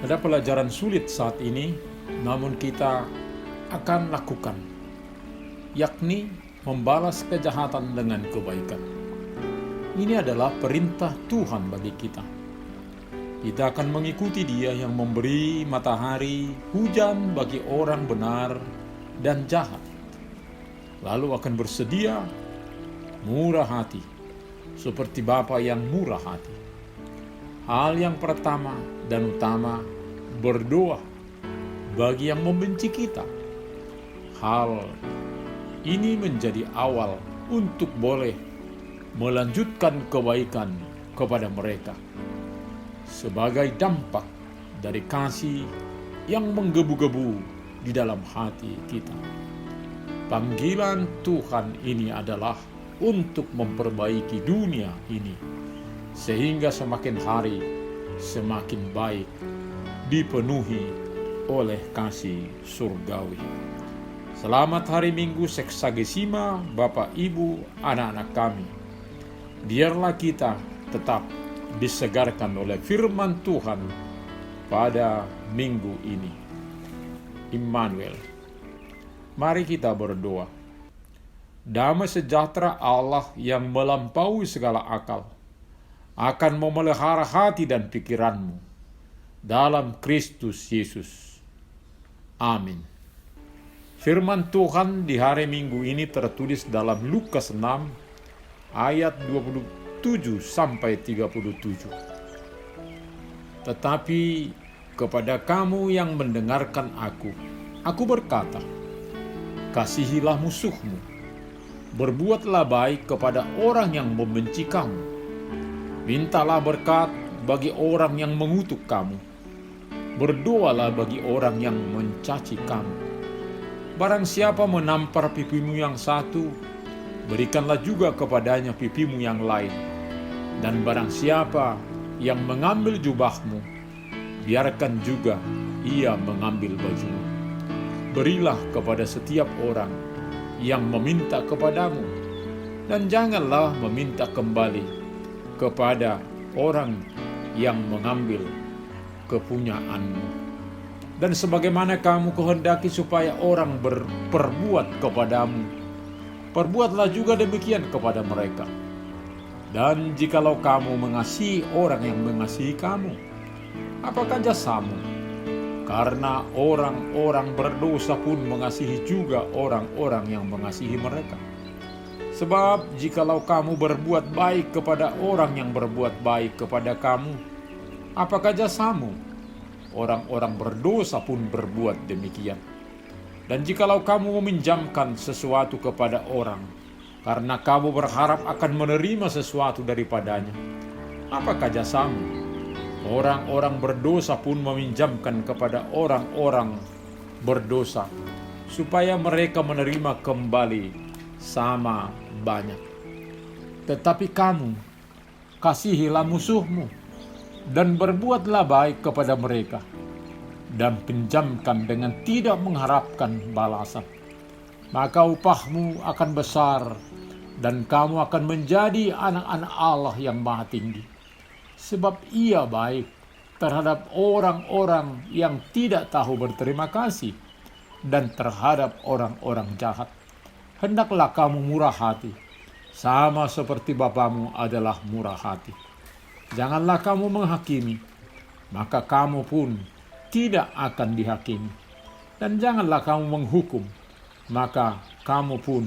Ada pelajaran sulit saat ini, namun kita akan lakukan, yakni membalas kejahatan dengan kebaikan. Ini adalah perintah Tuhan bagi kita. Kita akan mengikuti Dia yang memberi matahari, hujan bagi orang benar dan jahat. Lalu akan bersedia murah hati, seperti Bapa yang murah hati. Hal yang pertama dan utama, berdoa bagi yang membenci kita. Hal ini menjadi awal untuk boleh melanjutkan kebaikan kepada mereka sebagai dampak dari kasih yang menggebu-gebu di dalam hati kita. Panggilan Tuhan ini adalah untuk memperbaiki dunia ini, sehingga semakin hari semakin baik, dipenuhi oleh kasih surgawi. Selamat hari Minggu Seksagesima, Bapak, Ibu, anak-anak kami. Biarlah kita tetap disegarkan oleh firman Tuhan pada minggu ini. Immanuel. Mari kita berdoa. Damai sejahtera Allah yang melampaui segala akal akan memelihara hati dan pikiranmu dalam Kristus Yesus. Amin. Firman Tuhan di hari Minggu ini tertulis dalam Lukas 6 ayat 27 sampai 37. Tetapi kepada kamu yang mendengarkan aku berkata, kasihilah musuhmu, berbuatlah baik kepada orang yang membenci kamu, mintalah berkat bagi orang yang mengutuk kamu, berdoalah bagi orang yang mencaci kamu. Barang siapa menampar pipimu yang satu, berikanlah juga kepadanya pipimu yang lain. Dan barang siapa yang mengambil jubahmu, biarkan juga ia mengambil bajumu. Berilah kepada setiap orang yang meminta kepadamu, dan janganlah meminta kembali kepada orang yang mengambil kepunyaanmu. Dan sebagaimana kamu kehendaki supaya orang berbuat kepadamu, perbuatlah juga demikian kepada mereka. Dan jikalau kamu mengasihi orang yang mengasihi kamu, apakah jasamu? Karena orang-orang berdosa pun mengasihi juga orang-orang yang mengasihi mereka. Sebab jikalau kamu berbuat baik kepada orang yang berbuat baik kepada kamu, apakah jasamu? Orang-orang berdosa pun berbuat demikian. Dan jikalau kamu meminjamkan sesuatu kepada orang, karena kamu berharap akan menerima sesuatu daripadanya, apakah jasamu? Orang-orang berdosa pun meminjamkan kepada orang-orang berdosa, supaya mereka menerima kembali sama banyak. Tetapi kamu, kasihilah musuhmu, dan berbuatlah baik kepada mereka, dan pinjamkan dengan tidak mengharapkan balasan. Maka upahmu akan besar, dan kamu akan menjadi anak-anak Allah yang Maha Tinggi. Sebab Ia baik terhadap orang-orang yang tidak tahu berterima kasih, dan terhadap orang-orang jahat. Hendaklah kamu murah hati, sama seperti Bapamu adalah murah hati. Janganlah kamu menghakimi, maka kamu pun tidak akan dihakimi. Dan janganlah kamu menghukum, maka kamu pun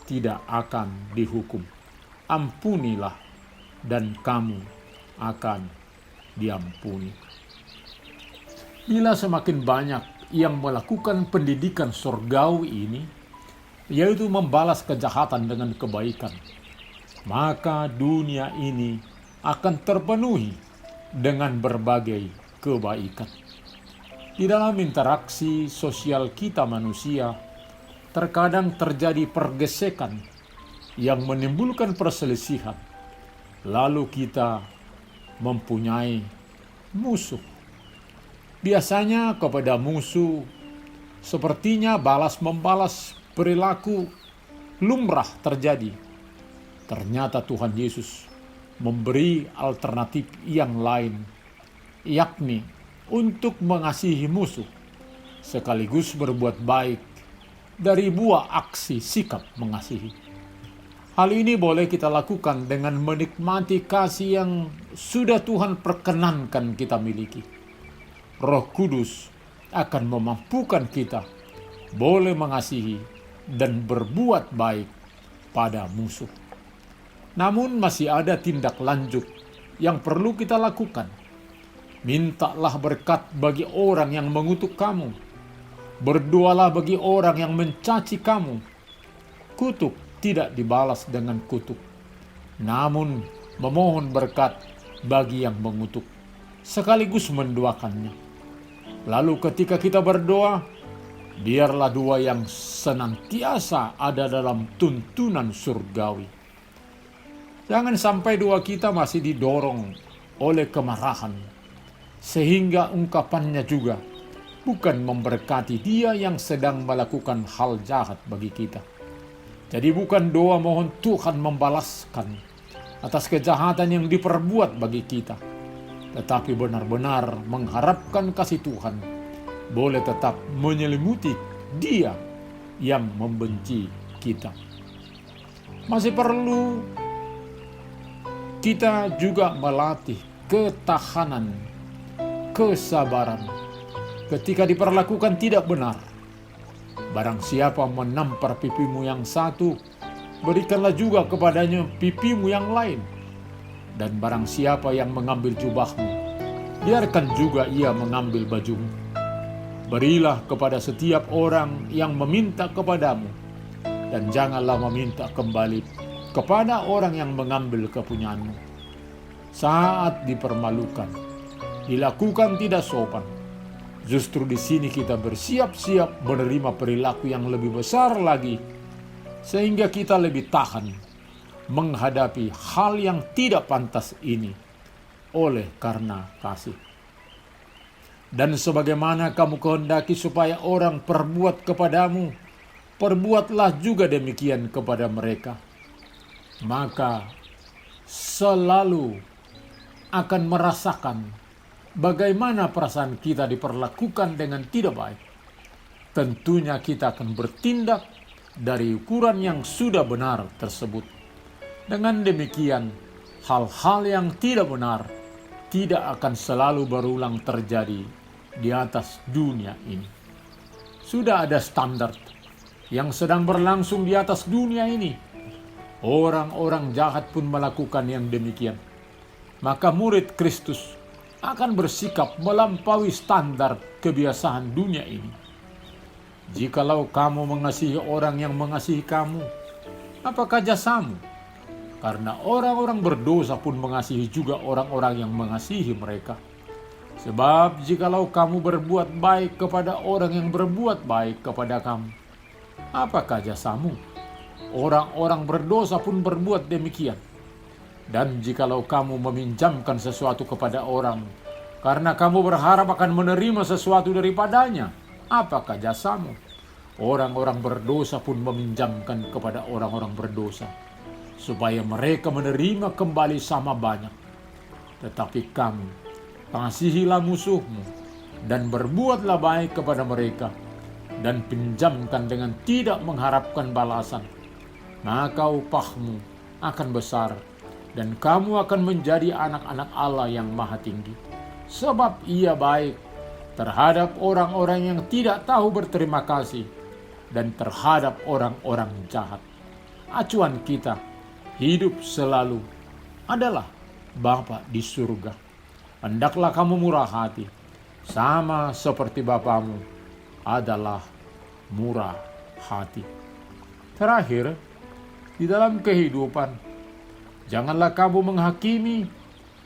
tidak akan dihukum. Ampunilah, dan kamu akan diampuni. Bila semakin banyak yang melakukan pendidikan surgawi ini, yaitu membalas kejahatan dengan kebaikan, maka dunia ini akan terpenuhi dengan berbagai kebaikan. Di dalam interaksi sosial kita manusia, terkadang terjadi pergesekan yang menimbulkan perselisihan. Lalu kita mempunyai musuh. Biasanya kepada musuh sepertinya balas-membalas perilaku lumrah terjadi. Ternyata Tuhan Yesus memberi alternatif yang lain, yakni untuk mengasihi musuh, sekaligus berbuat baik dari buah aksi sikap mengasihi. Hal ini boleh kita lakukan dengan menikmati kasih yang sudah Tuhan perkenankan kita miliki. Roh Kudus akan memampukan kita boleh mengasihi dan berbuat baik pada musuh. Namun masih ada tindak lanjut yang perlu kita lakukan. Mintalah berkat bagi orang yang mengutuk kamu. Berdoalah bagi orang yang mencaci kamu. Kutuk tidak dibalas dengan kutuk, namun memohon berkat bagi yang mengutuk, sekaligus mendoakannya. Lalu ketika kita berdoa, biarlah doa yang senantiasa ada dalam tuntunan surgawi. Jangan sampai doa kita masih didorong oleh kemarahan, sehingga ungkapannya juga bukan memberkati dia yang sedang melakukan hal jahat bagi kita. Jadi bukan doa mohon Tuhan membalaskan atas kejahatan yang diperbuat bagi kita, tetapi benar-benar mengharapkan kasih Tuhan boleh tetap menyelimuti dia yang membenci kita. Masih perlu kita juga melatih ketahanan, kesabaran ketika diperlakukan tidak benar. Barang siapa menampar pipimu yang satu, berikanlah juga kepadanya pipimu yang lain. Dan barang siapa yang mengambil jubahmu, biarkan juga ia mengambil bajumu. Berilah kepada setiap orang yang meminta kepadamu, dan janganlah meminta kembali kepada orang yang mengambil kepunyaanmu. Saat dipermalukan, dilakukan tidak sopan, justru di sini kita bersiap-siap menerima perilaku yang lebih besar lagi, sehingga kita lebih tahan menghadapi hal yang tidak pantas ini oleh karena kasih. Dan sebagaimana kamu kehendaki supaya orang perbuat kepadamu, perbuatlah juga demikian kepada mereka. Maka selalu akan merasakan bagaimana perasaan kita diperlakukan dengan tidak baik. Tentunya kita akan bertindak dari ukuran yang sudah benar tersebut. Dengan demikian, hal-hal yang tidak benar tidak akan selalu berulang terjadi di atas dunia ini. Sudah ada standar yang sedang berlangsung di atas dunia ini. Orang-orang jahat pun melakukan yang demikian. Maka murid Kristus akan bersikap melampaui standar kebiasaan dunia ini. Jikalau kamu mengasihi orang yang mengasihi kamu, apakah jasamu? Karena orang-orang berdosa pun mengasihi juga orang-orang yang mengasihi mereka. Sebab jikalau kamu berbuat baik kepada orang yang berbuat baik kepada kamu, apakah jasamu? Orang-orang berdosa pun berbuat demikian. Dan jikalau kamu meminjamkan sesuatu kepada orang, karena kamu berharap akan menerima sesuatu daripadanya, apakah jasamu? Orang-orang berdosa pun meminjamkan kepada orang-orang berdosa, supaya mereka menerima kembali sama banyak. Tetapi kamu, kasihilah musuhmu, dan berbuatlah baik kepada mereka, dan pinjamkan dengan tidak mengharapkan balasan. Maka upahmu akan besar, dan kamu akan menjadi anak-anak Allah yang Maha Tinggi. Sebab Ia baik terhadap orang-orang yang tidak tahu berterima kasih, dan terhadap orang-orang jahat. Acuan kita hidup selalu adalah Bapa di surga. Hendaklah kamu murah hati, sama seperti Bapamu adalah murah hati. Terakhir, di dalam kehidupan, janganlah kamu menghakimi,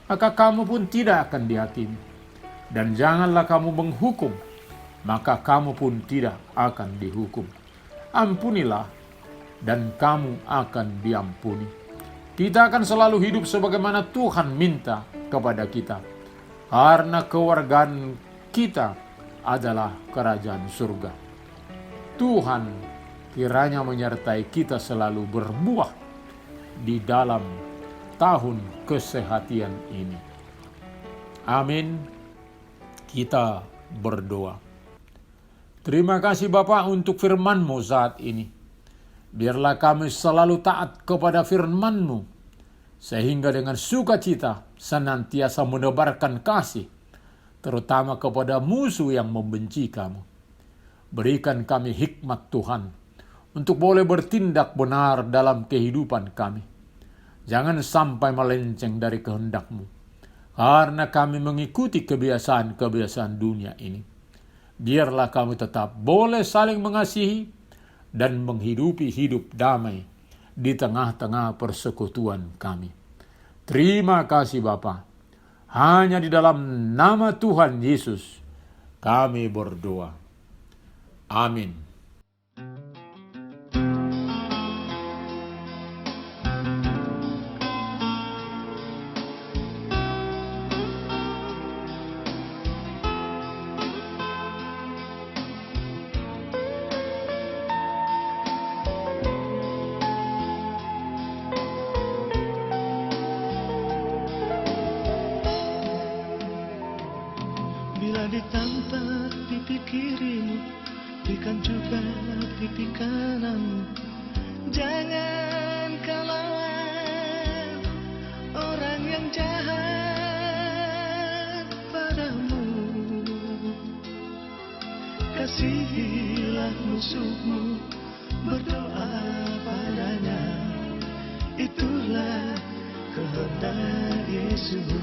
maka kamu pun tidak akan dihakimi. Dan janganlah kamu menghukum, maka kamu pun tidak akan dihukum. Ampunilah, dan kamu akan diampuni. Kita akan selalu hidup sebagaimana Tuhan minta kepada kita, karena kewargaan kita adalah kerajaan surga. Tuhan kiranya menyertai kita selalu berbuah di dalam tahun kesehatan ini. Amin. Kita berdoa. Terima kasih Bapa untuk firman-Mu saat ini. Biarlah kami selalu taat kepada firman-Mu, sehingga dengan sukacita senantiasa menebarkan kasih, terutama kepada musuh yang membenci Kamu. Berikan kami hikmat Tuhan, untuk boleh bertindak benar dalam kehidupan kami. Jangan sampai melenceng dari kehendak-Mu, karena kami mengikuti kebiasaan-kebiasaan dunia ini. Biarlah kami tetap boleh saling mengasihi dan menghidupi hidup damai di tengah-tengah persekutuan kami. Terima kasih Bapa. Hanya di dalam nama Tuhan Yesus kami berdoa. Amin. Bila ditampar pipi kirimu, berikan juga pipi kananmu. Jangan kau lawan orang yang jahat padamu. Kasihilah musuhmu, berdoa padanya. Itulah kehendak Yesus.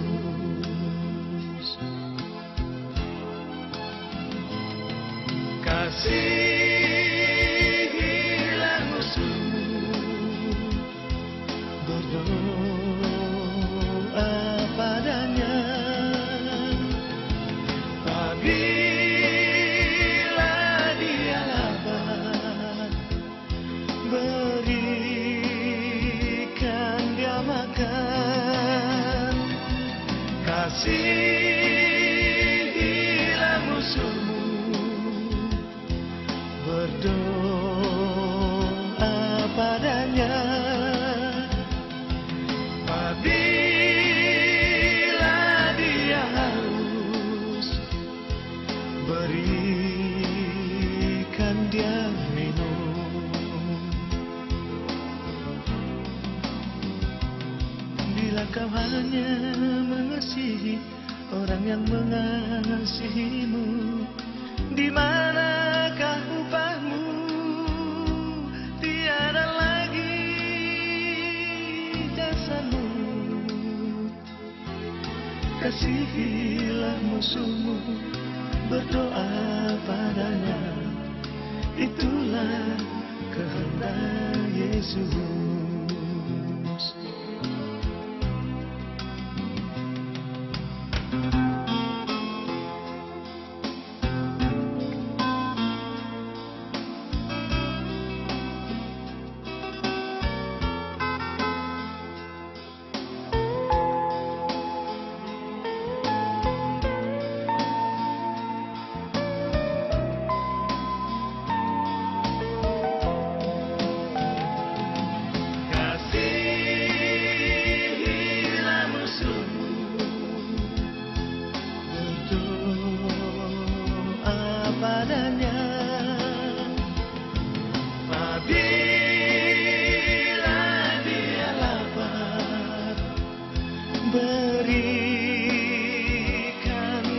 Kasihilah musuhmu, berdoa padanya. Apabila dia lapar, berikan dia makan. Kasihilah musuhmu, berdoa padanya. Apabila dia haus, berikan dia minum. Bila kau hanya mengasihi orang yang mengasihimu, di manakah upahmu? Tiada lagi jasamu. Kasihilah musuhmu, berdoa padanya. Itulah kehendak Yesus. Padanya. Apabila dia lapar, berikan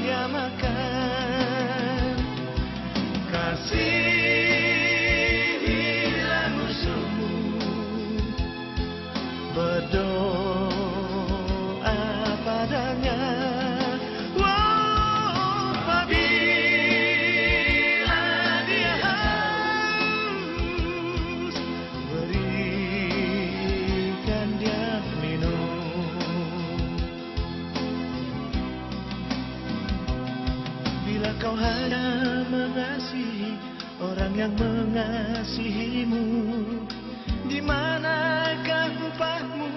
dia makan. Kasihilah musuhmu, berdoa padanya. Bila kau hanya mengasihi orang yang mengasihimu, di manakah upahmu?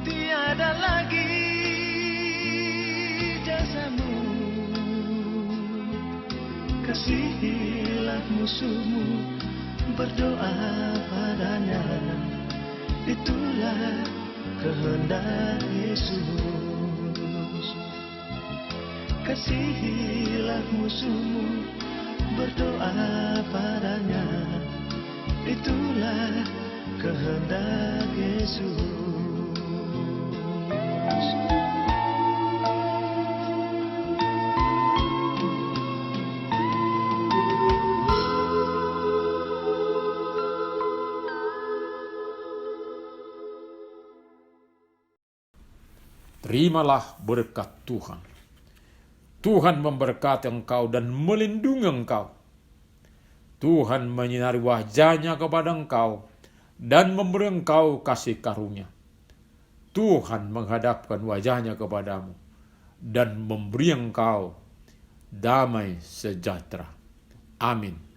Tiada lagi jasamu. Kasihilah musuhmu, berdoa padanya. Itulah kehendak Yesus. Kasihilah musuhmu, berdoa padanya. Itulah kehendak Yesus. Terimalah berkat Tuhan. Tuhan memberkati engkau dan melindungi engkau. Tuhan menyinari wajah-Nya kepada engkau dan memberi engkau kasih karunia. Tuhan menghadapkan wajah-Nya kepadamu dan memberi engkau damai sejahtera. Amin.